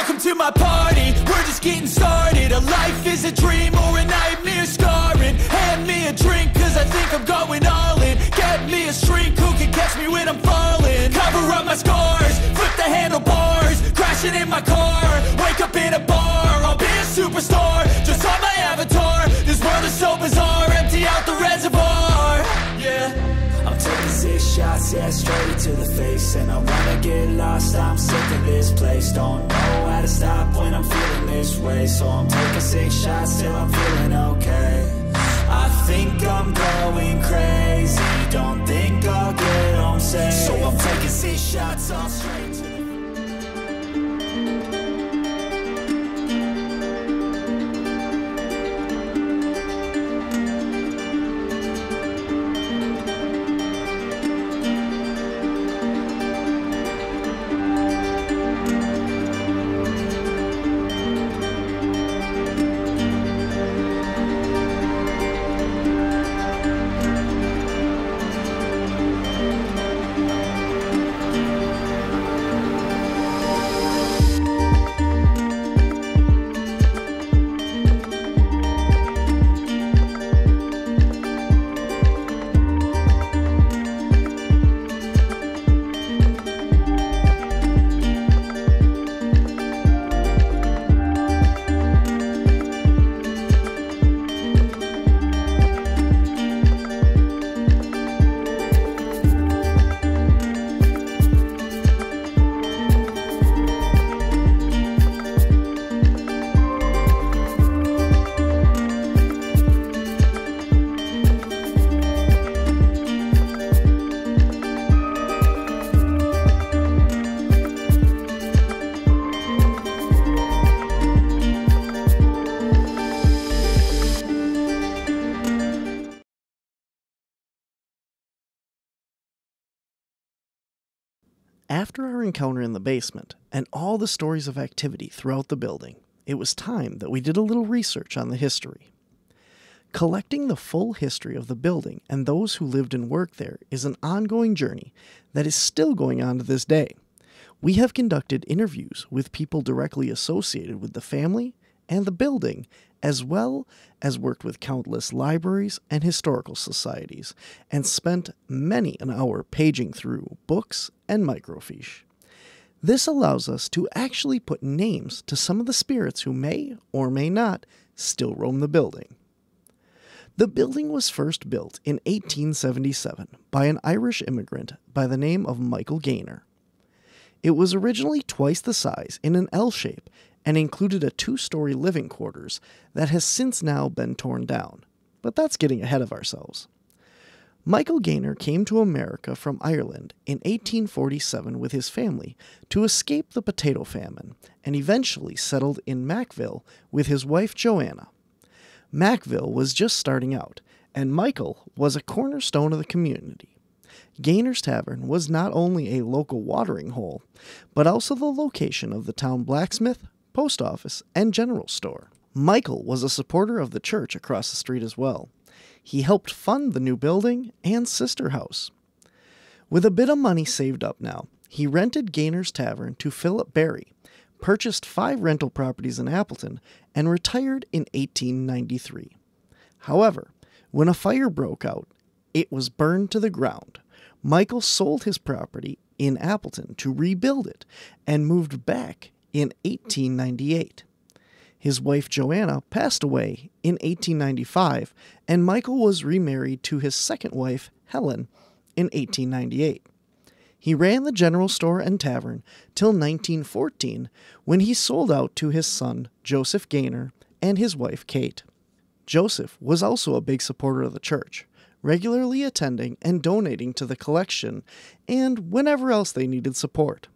Welcome to my party, we're just getting started. A life is a dream or a nightmare scarring. Hand me a drink cause I think I'm going all in. Get me a shrink who can catch me when I'm falling. Cover up my scars, flip the handlebars. Crashing in my car, wake up in a bar. I'll be a superstar, just on my avatar. This world is so bizarre, empty out the reservoir. Yeah, I'm taking 6 shots, yeah, straight to the face. And I wanna get lost, I'm sick of this place. Don't know how to stop when I'm feeling this way. So I'm taking 6 shots till I'm feeling okay. I think I'm going crazy, don't think I'll get home safe. So I'm taking 6 shots all straight to the After our encounter in the basement, and all the stories of activity throughout the building, it was time that we did a little research on the history. Collecting the full history of the building and those who lived and worked there is an ongoing journey that is still going on to this day. We have conducted interviews with people directly associated with the family and the building, as well as worked with countless libraries and historical societies, and spent many an hour paging through books and microfiche. This allows us to actually put names to some of the spirits who may or may not still roam the building. The building was first built in 1877 by an Irish immigrant by the name of Michael Gaynor. It was originally twice the size in an L shape and included a 2-story living quarters that has since now been torn down, but that's getting ahead of ourselves. Michael Gaynor came to America from Ireland in 1847 with his family to escape the potato famine and eventually settled in Mackville with his wife Joanna. Mackville was just starting out, and Michael was a cornerstone of the community. Gaynor's Tavern was not only a local watering hole, but also the location of the town blacksmith, post office, and general store. Michael was a supporter of the church across the street as well. He helped fund the new building and sister house. With a bit of money saved up now, he rented Gaynor's Tavern to Philip Barry, purchased 5 rental properties in Appleton, and retired in 1893. However, when a fire broke out, it was burned to the ground. Michael sold his property in Appleton to rebuild it and moved back in 1898. His wife Joanna passed away in 1895, and Michael was remarried to his second wife, Helen, in 1898. He ran the general store and tavern till 1914, when he sold out to his son, Joseph Gaynor, and his wife, Kate. Joseph was also a big supporter of the church, regularly attending and donating to the collection, and whenever else they needed support.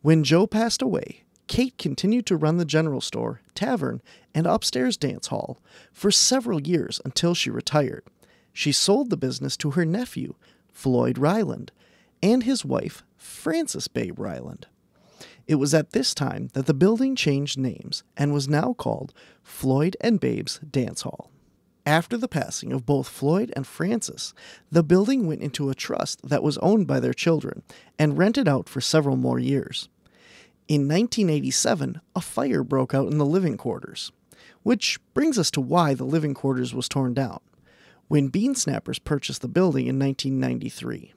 When Joe passed away, Kate continued to run the general store, tavern, and upstairs dance hall for several years until she retired. She sold the business to her nephew, Floyd Ryland, and his wife, Frances Babe Ryland. It was at this time that the building changed names and was now called Floyd and Babe's Dance Hall. After the passing of both Floyd and Frances, the building went into a trust that was owned by their children and rented out for several more years. In 1987, a fire broke out in the living quarters, which brings us to why the living quarters was torn down, when Beansnappers purchased the building in 1993.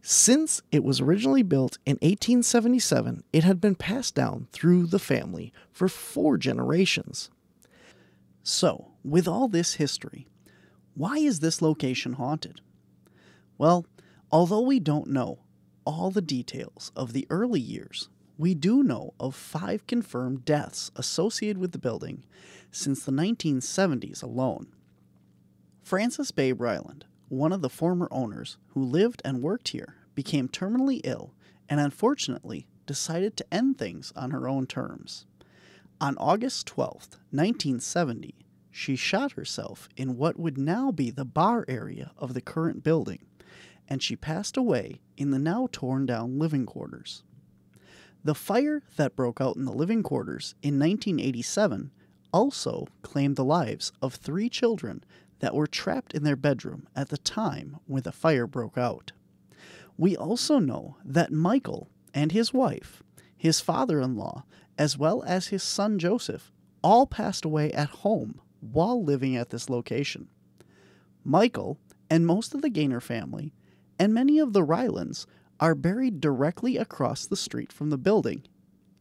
Since it was originally built in 1877, it had been passed down through the family for 4 generations. So, with all this history, why is this location haunted? Well, although we don't know all the details of the early years, we do know of 5 confirmed deaths associated with the building since the 1970s alone. Francis Babe Ryland, one of the former owners who lived and worked here, became terminally ill and unfortunately decided to end things on her own terms. On August 12, 1970, she shot herself in what would now be the bar area of the current building, and she passed away in the now torn down living quarters. The fire that broke out in the living quarters in 1987 also claimed the lives of 3 children that were trapped in their bedroom at the time when the fire broke out. We also know that Michael and his wife, his father-in-law, as well as his son Joseph, all passed away at home while living at this location. Michael and most of the Gaynor family and many of the Rylands are buried directly across the street from the building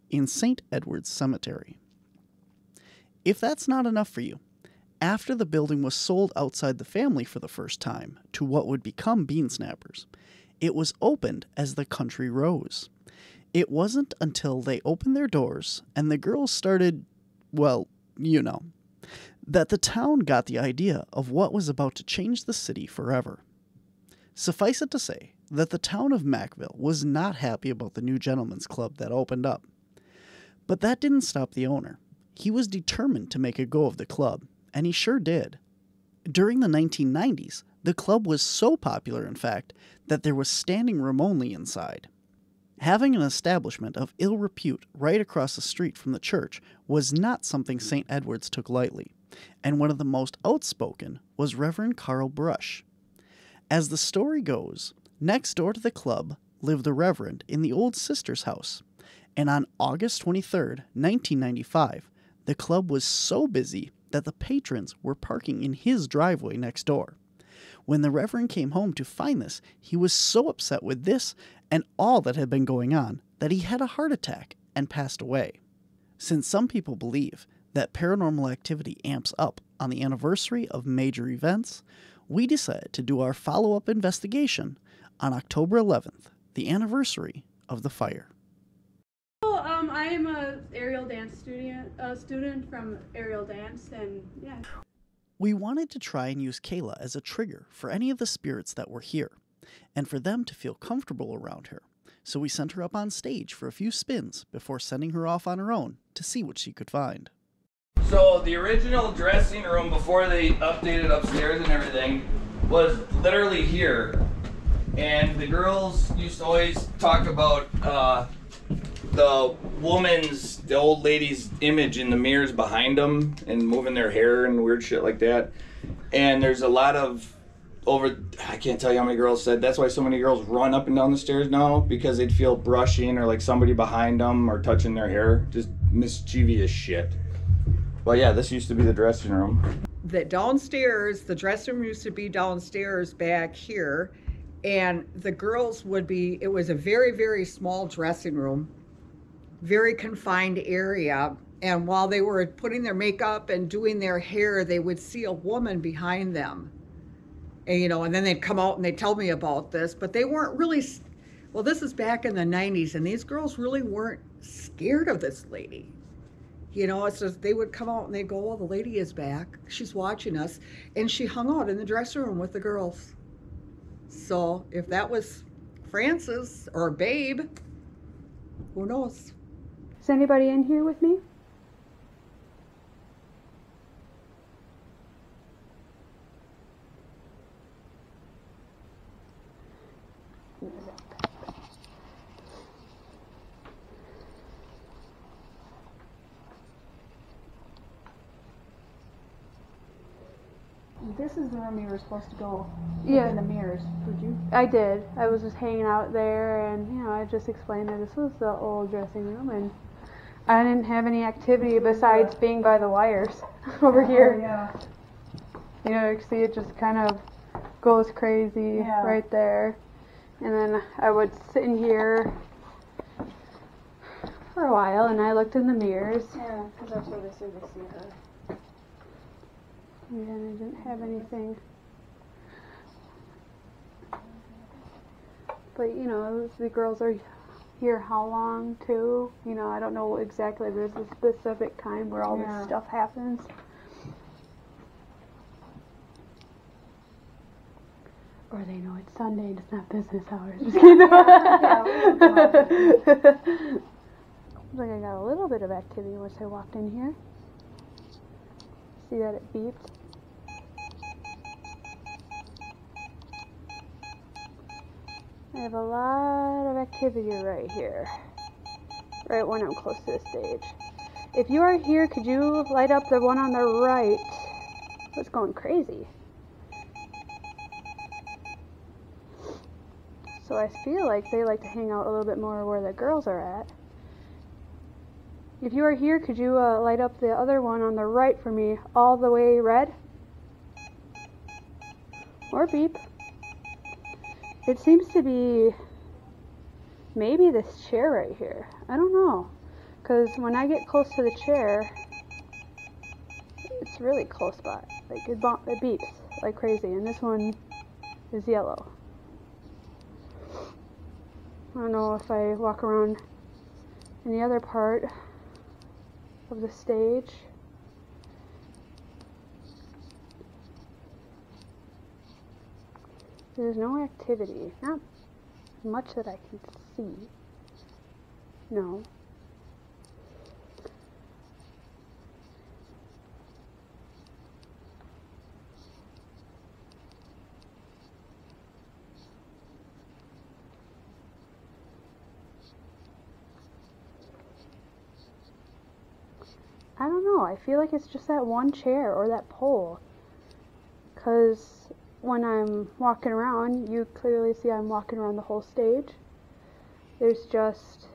in St. Edward's Cemetery. If that's not enough for you, after the building was sold outside the family for the first time to what would become Beansnappers, it was opened as the Country Rose. It wasn't until they opened their doors and the girls started, well, you know, that the town got the idea of what was about to change the city forever. Suffice it to say that the town of Mackville was not happy about the new gentlemen's club that opened up. But that didn't stop the owner. He was determined to make a go of the club, and he sure did. During the 1990s, the club was so popular, in fact, that there was standing room only inside. Having an establishment of ill repute right across the street from the church was not something St. Edward's took lightly, and one of the most outspoken was Reverend Carl Brush. As the story goes, next door to the club lived the Reverend in the old sister's house, and on August 23, 1995, the club was so busy that the patrons were parking in his driveway next door. When the Reverend came home to find this, he was so upset with this and all that had been going on that he had a heart attack and passed away. Since some people believe that paranormal activity amps up on the anniversary of major events, we decided to do our follow-up investigation on October 11th, the anniversary of the fire. I am a aerial dance student from aerial dance, and yeah. We wanted to try and use Kayla as a trigger for any of the spirits that were here, and for them to feel comfortable around her, so we sent her up on stage for a few spins before sending her off on her own to see what she could find. So the original dressing room before they updated upstairs and everything was literally here, and the girls used to always talk about the old lady's image in the mirrors behind them and moving their hair and weird shit like that. And there's a lot of I can't tell you how many girls said that's why so many girls run up and down the stairs now, because they'd feel brushing or like somebody behind them or touching their hair. Just mischievous shit. Well, yeah, this used to be the dressing room. The downstairs, the dressing room used to be downstairs back here, and the girls would be, it was a very, very small dressing room, very confined area, and while they were putting their makeup and doing their hair, they would see a woman behind them. And, and then they'd come out and they'd tell me about this, but they weren't really, well, this is back in the 90s, and these girls really weren't scared of this lady. It's just, they would come out and they'd go, well, the lady is back. She's watching us. And she hung out in the dressing room with the girls. So if that was Francis or Babe, who knows? Is anybody in here with me? This is the room you were supposed to go Yeah. in the mirrors. Did you? I did. I was just hanging out there, and you know, I just explained that this was the old dressing room, and I didn't have any activity besides being by the wires over here. Yeah. You know, you see it just kind of goes crazy Yeah. right there, and then I would sit in here for a while, and I looked in the mirrors. Yeah, because that's where they say they see her. And I didn't have anything. But, you know, the girls are here how long, too? You know, I don't know exactly. There's a specific time where all this stuff happens. Or they know it's Sunday and it's not business hours. Just kidding. Looks like I got a little bit of activity once I walked in here. See that it beeped? I have a lot of activity right here, right when I'm close to the stage. If you are here, could you light up the one on the right? It's going crazy. So I feel like they like to hang out a little bit more where the girls are at. If you are here, could you light up the other one on the right for me, all the way red? Or beep. It seems to be maybe this chair right here. I don't know. Because when I get close to the chair, it's really close by. Like it beeps like crazy. And this one is yellow. I don't know if I walk around in the other part of the stage. There's no activity, not much that I can see. No. I don't know, I feel like it's just that one chair or that pole. 'Cause when I'm walking around, you clearly see I'm walking around the whole stage. There's just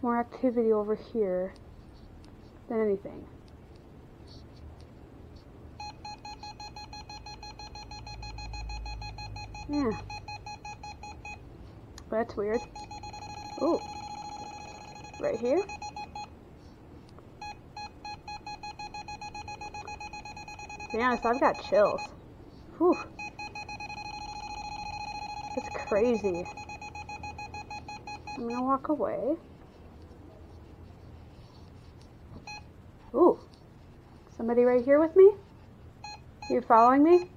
more activity over here than anything. Yeah. That's weird. Ooh. Right here? To be honest, I've got chills. Whew. That's crazy. I'm gonna walk away. Ooh. Somebody right here with me? You following me?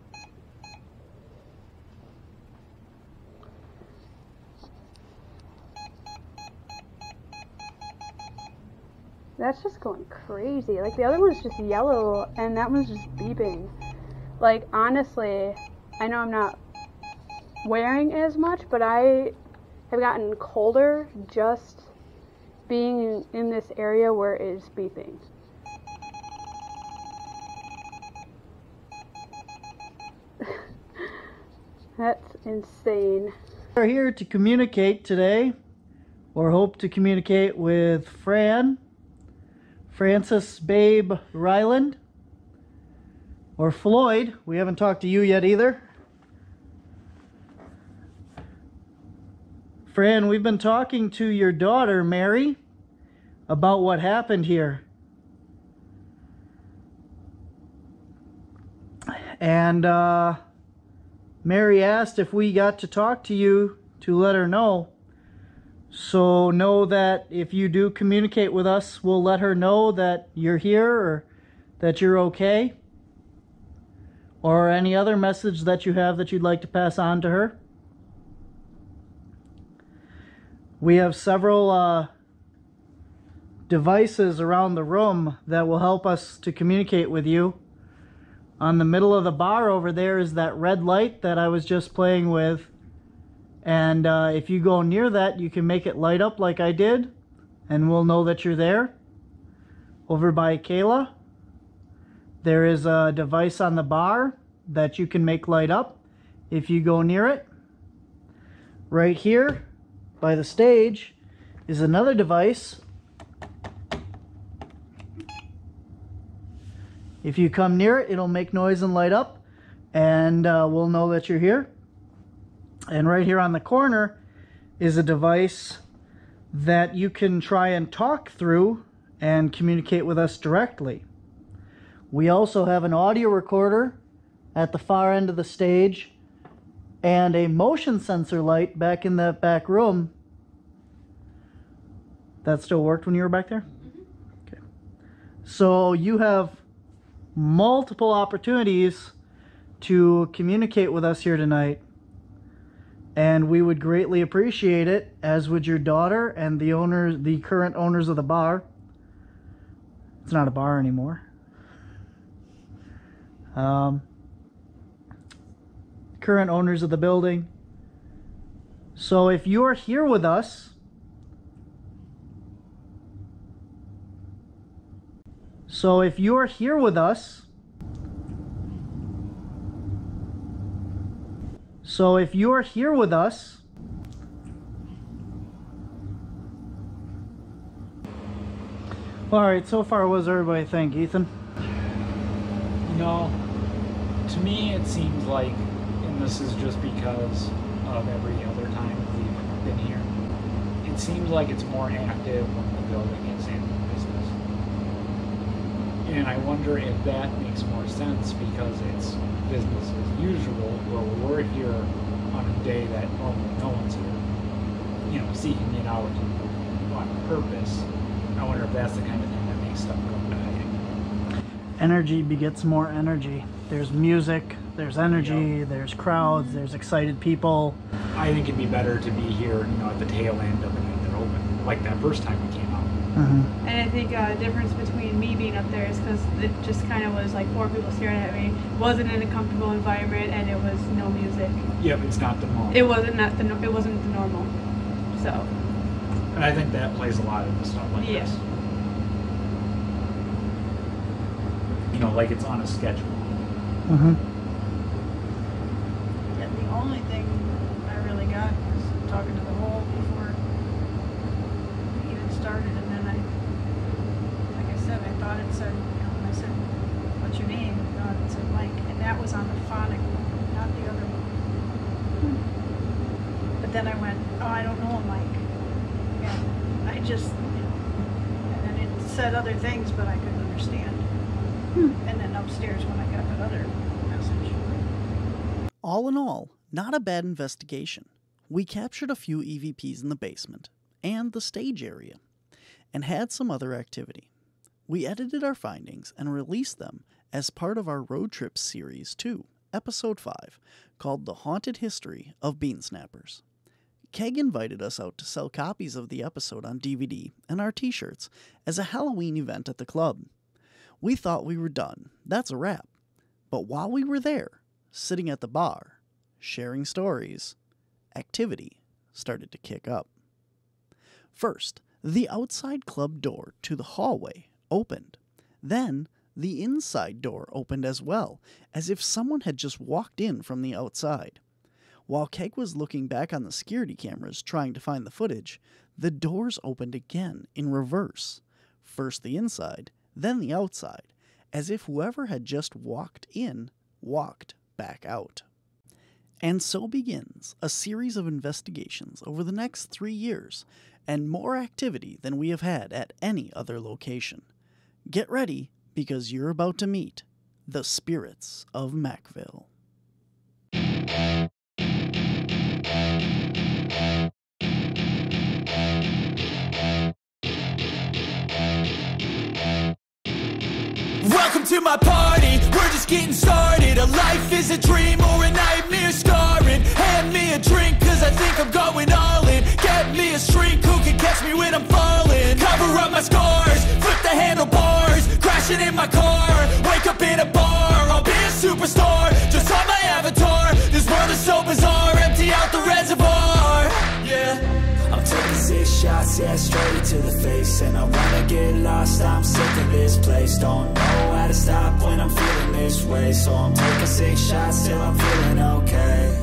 That's just going crazy. Like the other one's just yellow and that one's just beeping. Like honestly, I know I'm not wearing as much, but I have gotten colder just being in this area where it is beeping. That's insane. We're here to communicate today, or hope to communicate with Francis Babe Ryland, or Floyd. We haven't talked to you yet either. Fran, we've been talking to your daughter, Mary, about what happened here. And Mary asked if we got to talk to you to let her know. So know that if you do communicate with us, we'll let her know that you're here or that you're okay. Or any other message that you have that you'd like to pass on to her. We have several devices around the room that will help us to communicate with you. On the middle of the bar over there is that red light that I was just playing with. And if you go near that, you can make it light up like I did, and we'll know that you're there. Over by Kayla, There is a device on the bar that you can make light up if you go near it. Right here by the stage is another device. If you come near it, it'll make noise and light up, and we'll know that you're here. And right here on the corner is a device that you can try and talk through and communicate with us directly. We also have an audio recorder at the far end of the stage and a motion sensor light back in that back room. That still worked when you were back there? Okay. So you have multiple opportunities to communicate with us here tonight, and we would greatly appreciate it, as would your daughter and the current owners of the bar. It's not a bar anymore. Current owners of the building. So if you're here with us, So if you're here with us, all right, so far, what does everybody think, Ethan? You know, to me it seems like, and this is just because of every other time we've been here, it seems like it's more active when the building is in business. And I wonder if that makes more sense because it's business as usual, where we're here on a day that normally no one's here, you know, seeking it out on purpose. I wonder if that's the kind of thing that makes stuff go bad. Energy begets more energy. There's music, there's energy, there's crowds, there's excited people. I think it'd be better to be here, you know, at the tail end of the night they're open, like that first time we came out. Mm-hmm. And I think a difference between me being up there is because it just kind of was like four people staring at me. Wasn't in a comfortable environment, and it was no music. Yeah, but it's not the normal. It wasn't the normal. So. And I think that plays a lot into stuff like this. You know, like it's on a schedule. Mm-hmm. Yeah, the only thing I really got was talking to the whole before we even started, and then like I said, I thought it said, you know, when I said, "What's your name?" I thought it said Mike, and that was on the phonic one, not the other one. But then I went, "Oh, I don't know a Mike." And I just, you know, and then it said other things, but I couldn't understand. And then upstairs when I got that other message. All in all, not a bad investigation. We captured a few EVPs in the basement and the stage area, and had some other activity. We edited our findings and released them as part of our Road Trip Series 2, Episode 5, called The Haunted History of Beansnappers. Keg invited us out to sell copies of the episode on DVD and our t-shirts as a Halloween event at the club. We thought we were done. That's a wrap. But while we were there, sitting at the bar, sharing stories, activity started to kick up. First, the outside club door to the hallway opened. Then, the inside door opened as well, as if someone had just walked in from the outside. While Keg was looking back on the security cameras trying to find the footage, the doors opened again in reverse. First the inside, then the outside, as if whoever had just walked in walked back out. And so begins a series of investigations over the next 3 years, and more activity than we have had at any other location. Get ready, because you're about to meet the spirits of Mackville. Welcome to my party, we're just getting started. A life is a dream or a nightmare scarring. Hand me a drink cause I think I'm going all in. Get me a shrink who can catch me when I'm falling. Cover up my scars, flip the handlebars. Crashing in my car, wake up in a bar. I'll be a superstar, just on my avatar. This world is so bizarre, empty out the reservoir. Yeah, I'm taking 6 shots yeah, straight to the face. And I wanna get lost, I'm sick of this place. Don't know how to stop when I'm feeling this way. So I'm taking 6 shots till I'm feeling okay.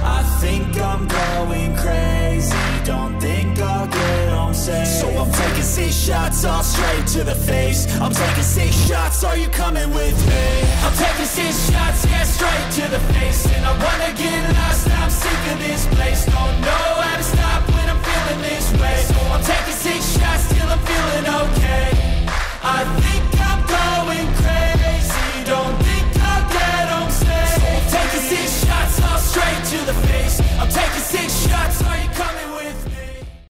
I think I'm going crazy, don't think I'll get home safe. So I'm taking 6 shots all straight to the face. I'm taking 6 shots, are you coming with me? I'm taking 6 shots, yeah, straight to the face. And I wanna